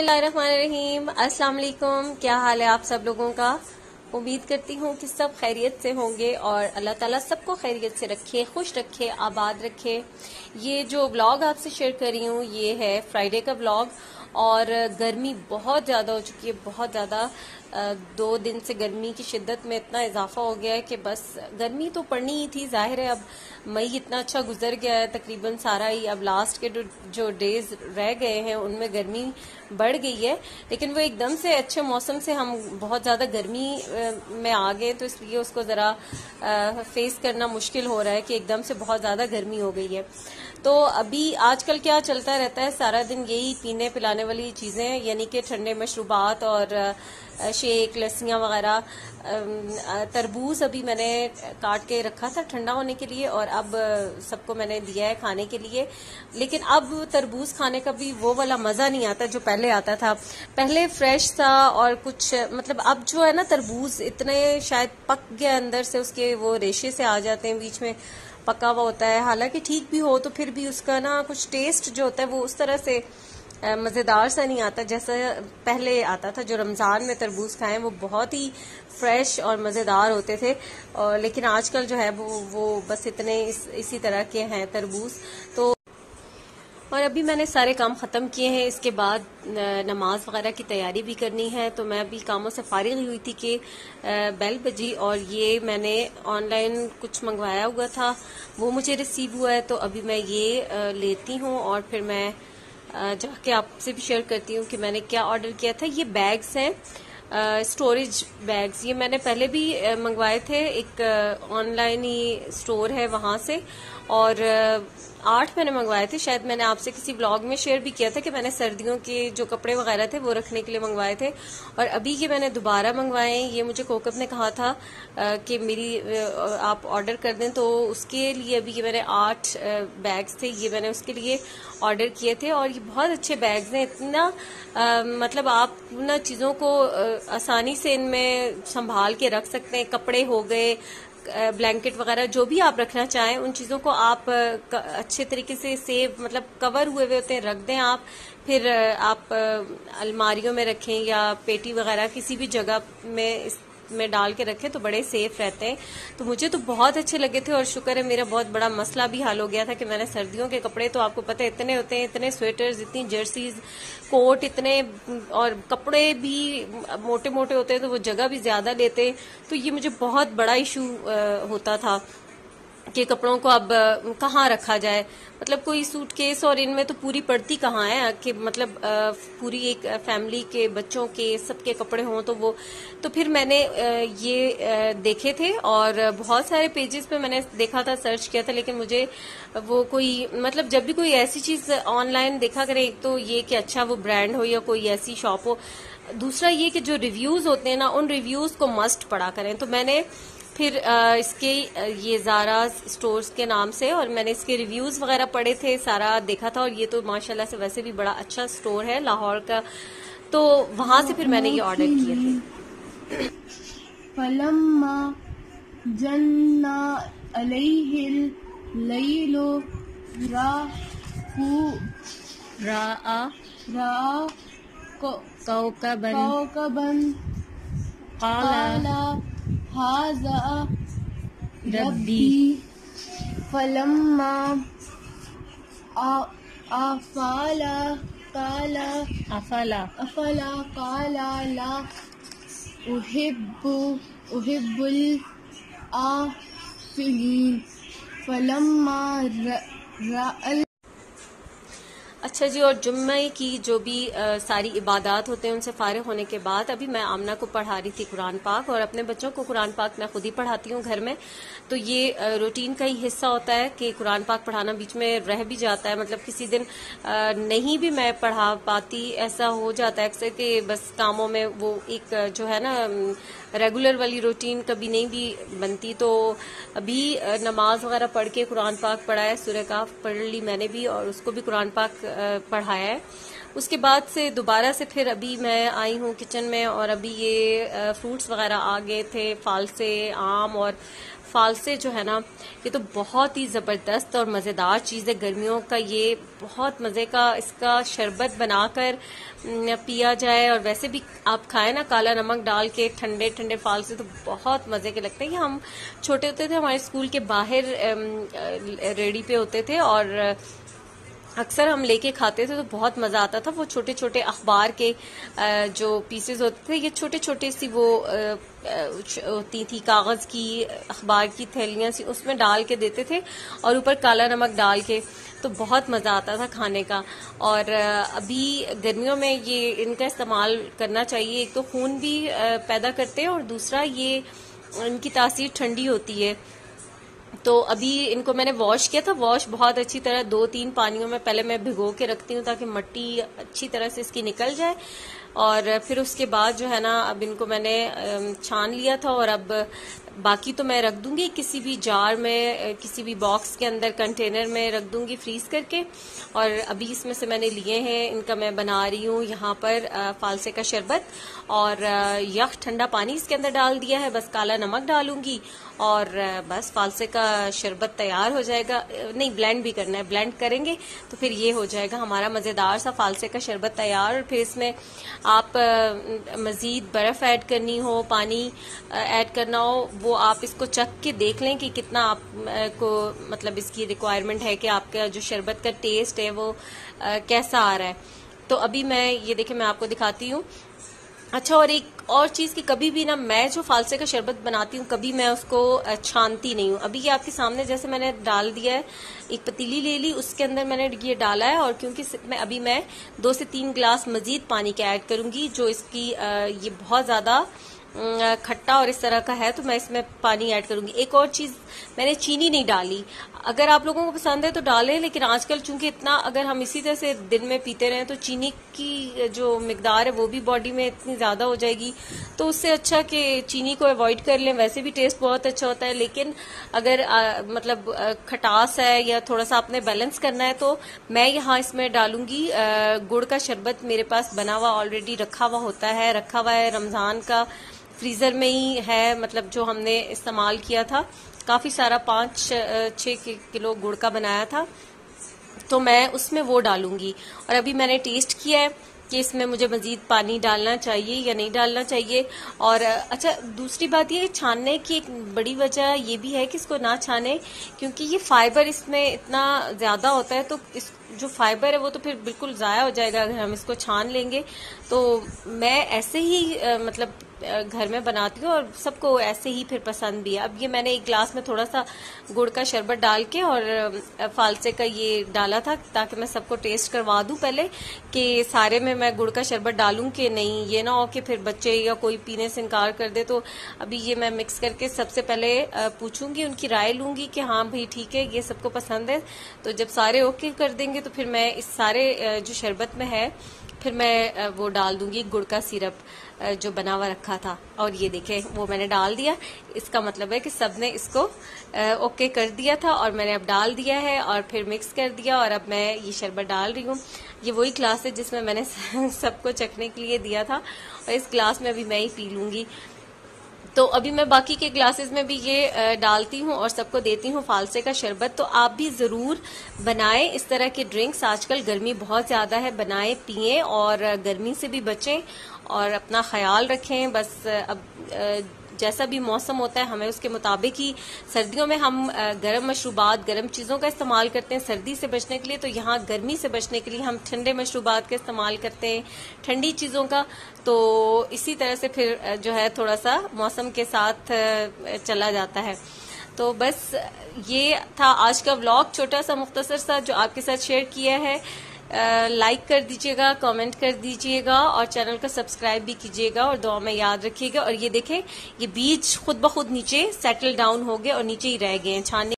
बिस्मिल्लाहिर्रहमानिर्रहीम। अस्सलाम वालेकुम। क्या हाल है आप सब लोगों का? उम्मीद करती हूँ कि सब खैरियत से होंगे और अल्लाह ताला सबको खैरियत से रखे, खुश रखे, आबाद रखे। ये जो व्लॉग आपसे शेयर कर रही हूँ ये है फ्राइडे का व्लॉग। और गर्मी बहुत ज़्यादा हो चुकी है, बहुत ज़्यादा। 2 दिन से गर्मी की शिद्दत में इतना इजाफा हो गया है कि बस गर्मी तो पड़नी ही थी। जाहिर है अब मई इतना अच्छा गुजर गया है तकरीबन सारा ही, अब लास्ट के जो डेज रह गए हैं उनमें गर्मी बढ़ गई है। लेकिन वो एकदम से अच्छे मौसम से हम बहुत ज़्यादा गर्मी में आ गए, तो इसलिए उसको ज़रा फेस करना मुश्किल हो रहा है कि एकदम से बहुत ज़्यादा गर्मी हो गई है। तो अभी आजकल क्या चलता रहता है, सारा दिन यही पीने पिलाने वाली चीज़ें, यानी कि ठंडे मशरूबात और शेक, लस्सियाँ वगैरह। तरबूज अभी मैंने काट के रखा था ठंडा होने के लिए और अब सबको मैंने दिया है खाने के लिए। लेकिन अब तरबूज खाने का भी वो वाला मज़ा नहीं आता जो पहले आता था। पहले फ्रेश था और कुछ मतलब अब जो है ना तरबूज इतने शायद पक गया अंदर से, उसके वो रेशे से आ जाते हैं, बीच में पका हुआ होता है। हालांकि ठीक भी हो तो फिर भी उसका ना कुछ टेस्ट जो होता है वो उस तरह से मज़ेदार सा नहीं आता जैसा पहले आता था। जो रमज़ान में तरबूज खाएं वो बहुत ही फ्रेश और मज़ेदार होते थे। और लेकिन आजकल जो है वो बस इतने इसी तरह के हैं तरबूज। तो और अभी मैंने सारे काम ख़त्म किए हैं, इसके बाद नमाज वगैरह की तैयारी भी करनी है। तो मैं अभी कामों से फारिग हुई थी कि बेल बजी और ये मैंने ऑनलाइन कुछ मंगवाया हुआ था वो मुझे रिसीव हुआ है। तो अभी मैं ये लेती हूँ और फिर मैं जाके आपसे भी शेयर करती हूँ कि मैंने क्या ऑर्डर किया था। ये बैग्स हैं, स्टोरेज बैग्स। ये मैंने पहले भी मंगवाए थे, एक ऑनलाइन ही स्टोर है वहां से। और 8 मैंने मंगवाए थे, शायद मैंने आपसे किसी ब्लॉग में शेयर भी किया था कि मैंने सर्दियों के जो कपड़े वगैरह थे वो रखने के लिए मंगवाए थे। और अभी ये मैंने दोबारा मंगवाए हैं। ये मुझे कोकब ने कहा था कि मेरी आप ऑर्डर कर दें, तो उसके लिए अभी ये मैंने 8 बैग्स थे, ये मैंने उसके लिए ऑर्डर किए थे। और ये बहुत अच्छे बैग्स हैं, इतना मतलब आप ना चीज़ों को आसानी से इनमें संभाल के रख सकते हैं। कपड़े हो गए, ब्लैंकेट वगैरह, जो भी आप रखना चाहें उन चीज़ों को आप अच्छे तरीके से सेव मतलब कवर हुए हुए होते हैं, रख दें आप। फिर आप अलमारियों में रखें या पेटी वगैरह किसी भी जगह में डाल के रखें तो बड़े सेफ रहते हैं। तो मुझे तो बहुत अच्छे लगे थे और शुक्र है मेरा बहुत बड़ा मसला भी हल हो गया था कि मैंने सर्दियों के कपड़े, तो आपको पता है इतने होते हैं, इतने स्वेटर्स, इतनी जर्सीज, कोट इतने, और कपड़े भी मोटे मोटे होते हैं तो वो जगह भी ज्यादा लेते हैं। तो ये मुझे बहुत बड़ा इशू होता था कि कपड़ों को अब कहाँ रखा जाए। मतलब कोई सूटकेस और इनमें तो पूरी पड़ती कहाँ है कि मतलब पूरी एक फैमिली के बच्चों के सबके कपड़े हों तो वो। तो फिर मैंने ये देखे थे और बहुत सारे पेजेस पे मैंने देखा था, सर्च किया था, लेकिन मुझे वो कोई मतलब जब भी कोई ऐसी चीज ऑनलाइन देखा करे, एक तो ये कि अच्छा वो ब्रांड हो या कोई ऐसी शॉप हो, दूसरा ये कि जो रिव्यूज होते हैं ना उन रिव्यूज को मस्ट पढ़ा करें। तो मैंने फिर इसके ये ज़ारा स्टोर्स के नाम से और मैंने इसके रिव्यूज वगैरह पढ़े थे, सारा देखा था। और ये तो माशाल्लाह से वैसे भी बड़ा अच्छा स्टोर है लाहौर का, तो वहां से फिर मैंने ये ऑर्डर किए थे। फलम्मा जन्ना अलैहिल लैलु राआ कौकबन क़ाला हाज़ा रब्बी फलम्मा अफला क़ाला ला उहिब्बुल आफिलीन फलम्मा रअल। अच्छा जी, और जुम्मे की जो भी सारी इबादत होते हैं उनसे फारिग होने के बाद अभी मैं आमना को पढ़ा रही थी कुरान पाक, और अपने बच्चों को कुरान पाक मैं खुद ही पढ़ाती हूँ घर में। तो ये रूटीन का ही हिस्सा होता है कि कुरान पाक पढ़ाना बीच में रह भी जाता है। मतलब किसी दिन नहीं भी मैं पढ़ा पाती, ऐसा हो जाता है अक्सर कि बस कामों में वो एक जो है ना रेगुलर वाली रूटीन कभी नहीं भी बनती। तो अभी नमाज वगैरह पढ़ के कुरान पाक पढ़ा है, सूरह काफ पढ़ ली मैंने भी, और उसको भी कुरान पाक पढ़ाया है। उसके बाद से दोबारा से फिर अभी मैं आई हूँ किचन में, और अभी ये फ्रूट्स वगैरह आ गए थे, फालसे, आम और फालसे जो है ना, ये तो बहुत ही ज़बरदस्त और मज़ेदार चीज़ है गर्मियों का। ये बहुत मज़े का, इसका शरबत बनाकर पिया जाए, और वैसे भी आप खाएं ना काला नमक डाल के, ठंडे ठंडे फालसे तो बहुत मज़े के लगते हैं। ये हम छोटे होते थे, हमारे स्कूल के बाहर रेडी पे होते थे, और अक्सर हम लेके खाते थे तो बहुत मज़ा आता था। वो छोटे छोटे अखबार के जो पीसेस होते थे, ये छोटे छोटे सी वो होती थी कागज़ की, अखबार की थैलियाँ सी, उसमें डाल के देते थे और ऊपर काला नमक डाल के, तो बहुत मज़ा आता था खाने का। और अभी गर्मियों में ये इनका इस्तेमाल करना चाहिए। एक तो खून भी पैदा करते हैं, और दूसरा ये इनकी तासीर ठंडी होती है। तो अभी इनको मैंने वॉश किया था, वॉश बहुत अच्छी तरह 2-3 पानियों में पहले मैं भिगो के रखती हूँ ताकि मिट्टी अच्छी तरह से इसकी निकल जाए, और फिर उसके बाद जो है ना, अब इनको मैंने छान लिया था, और अब बाकी तो मैं रख दूंगी किसी भी जार में, किसी भी बॉक्स के अंदर, कंटेनर में रख दूंगी फ्रीज करके। और अभी इसमें से मैंने लिए हैं, इनका मैं बना रही हूँ यहाँ पर फालसे का शरबत, और यख ठंडा पानी इसके अंदर डाल दिया है, बस काला नमक डालूंगी और बस फालसे का शरबत तैयार हो जाएगा। नहीं, ब्लेंड भी करना है, ब्लेंड करेंगे तो फिर ये हो जाएगा हमारा मज़ेदार सा फालसे का शरबत तैयार। और फिर इसमें आप मज़ीद बर्फ़ ऐड करनी हो, पानी ऐड करना हो, वो आप इसको चख के देख लें कि कितना आप को मतलब इसकी रिक्वायरमेंट है, कि आपका जो शरबत का टेस्ट है वो कैसा आ रहा है। तो अभी मैं ये देखिए, मैं आपको दिखाती हूँ। अच्छा, और एक और चीज़ कि कभी भी ना, मैं जो फालसे का शरबत बनाती हूँ कभी मैं उसको छानती नहीं हूँ। अभी ये आपके सामने जैसे मैंने डाल दिया है, एक पतीली ले ली, उसके अंदर मैंने ये डाला है, और क्योंकि अभी मैं 2 से 3 गिलास मजीद पानी के ऐड करूंगी, जो इसकी ये बहुत ज़्यादा खट्टा और इस तरह का है, तो मैं इसमें पानी ऐड करूंगी। एक और चीज़, मैंने चीनी नहीं डाली। अगर आप लोगों को पसंद है तो डालें, लेकिन आजकल चूंकि इतना अगर हम इसी तरह से दिन में पीते रहें तो चीनी की जो मिकदार है वो भी बॉडी में इतनी ज़्यादा हो जाएगी, तो उससे अच्छा कि चीनी को अवॉइड कर लें। वैसे भी टेस्ट बहुत अच्छा होता है, लेकिन अगर मतलब खटास है या थोड़ा सा आपने बैलेंस करना है, तो मैं यहाँ इसमें डालूंगी गुड़ का शरबत। मेरे पास बना हुआ ऑलरेडी रखा हुआ है, रमज़ान का फ्रीज़र में ही है, मतलब जो हमने इस्तेमाल किया था काफ़ी सारा, 5-6 किलो गुड़ का बनाया था, तो मैं उसमें वो डालूंगी। और अभी मैंने टेस्ट किया है कि इसमें मुझे मजीद पानी डालना चाहिए या नहीं डालना चाहिए। और अच्छा, दूसरी बात ये, छानने की एक बड़ी वजह ये भी है कि इसको ना छाने, क्योंकि ये फाइबर इसमें इतना ज़्यादा होता है, तो इस जो फाइबर है वो तो फिर बिल्कुल ज़ाया हो जाएगा अगर हम इसको छान लेंगे। तो मैं ऐसे ही मतलब घर में बनाती हूँ, और सबको ऐसे ही फिर पसंद भी है। अब ये मैंने एक गिलास में थोड़ा सा गुड़ का शरबत डाल के और फालसे का ये डाला था, ताकि मैं सबको टेस्ट करवा दूं पहले कि सारे में मैं गुड़ का शरबत डालूं कि नहीं, ये ना हो कि फिर बच्चे या कोई पीने से इनकार कर दे। तो अभी ये मैं मिक्स करके सबसे पहले पूछूंगी, उनकी राय लूंगी कि हाँ भाई ठीक है, ये सबको पसंद है। तो जब सारे ओके कर देंगे तो फिर मैं इस सारे जो शरबत में है फिर मैं वो डाल दूंगी गुड़ का सिरप जो बना हुआ रखा था। और ये देखें, वो मैंने डाल दिया। इसका मतलब है कि सबने इसको ओके कर दिया था, और मैंने अब डाल दिया है और फिर मिक्स कर दिया, और अब मैं ये शरबत डाल रही हूँ। ये वही ग्लास है जिसमें मैंने सबको चखने के लिए दिया था, और इस ग्लास में अभी मैं ही पी लूंगी। तो अभी मैं बाकी के ग्लासेस में भी ये डालती हूँ और सबको देती हूँ फालसे का शरबत। तो आप भी ज़रूर बनाएं इस तरह के ड्रिंक्स। आजकल गर्मी बहुत ज़्यादा है, बनाएं, पिएं और गर्मी से भी बचें और अपना ख्याल रखें। बस अब जैसा भी मौसम होता है हमें उसके मुताबिक ही, सर्दियों में हम गर्म मशरूबात, गर्म चीज़ों का इस्तेमाल करते हैं सर्दी से बचने के लिए, तो यहाँ गर्मी से बचने के लिए हम ठंडे मशरूबात का इस्तेमाल करते हैं, ठंडी चीज़ों का। तो इसी तरह से फिर जो है थोड़ा सा मौसम के साथ चला जाता है। तो बस ये था आज का व्लॉग, छोटा सा मुख्तसर सा जो आपके साथ शेयर किया है। लाइक कर दीजिएगा, कमेंट कर दीजिएगा और चैनल को सब्सक्राइब भी कीजिएगा और दुआ में याद रखिएगा। और ये देखें, ये बीज खुद ब खुद नीचे सेटल डाउन हो गए और नीचे ही रह गए हैं, छानने